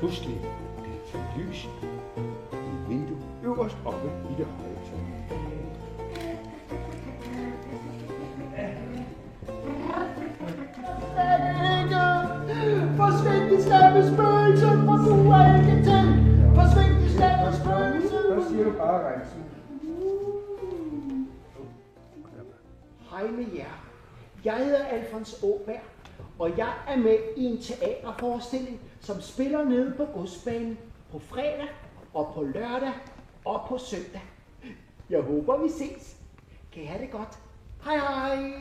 pludselig blev tændt lys i et vindue øverst oppe i det høje tårn. Forsvind de slemme spøgelser, for du er ikke til. Forsvind de slemme spøgelser. Så siger du bare Rensen. Hej med jer. Jeg hedder Alfons Åberg, og jeg er med i en teaterforestilling, som spiller nede på Godsbanen på fredag og på lørdag og på søndag. Jeg håber, vi ses. Kan I have det godt? Hej hej!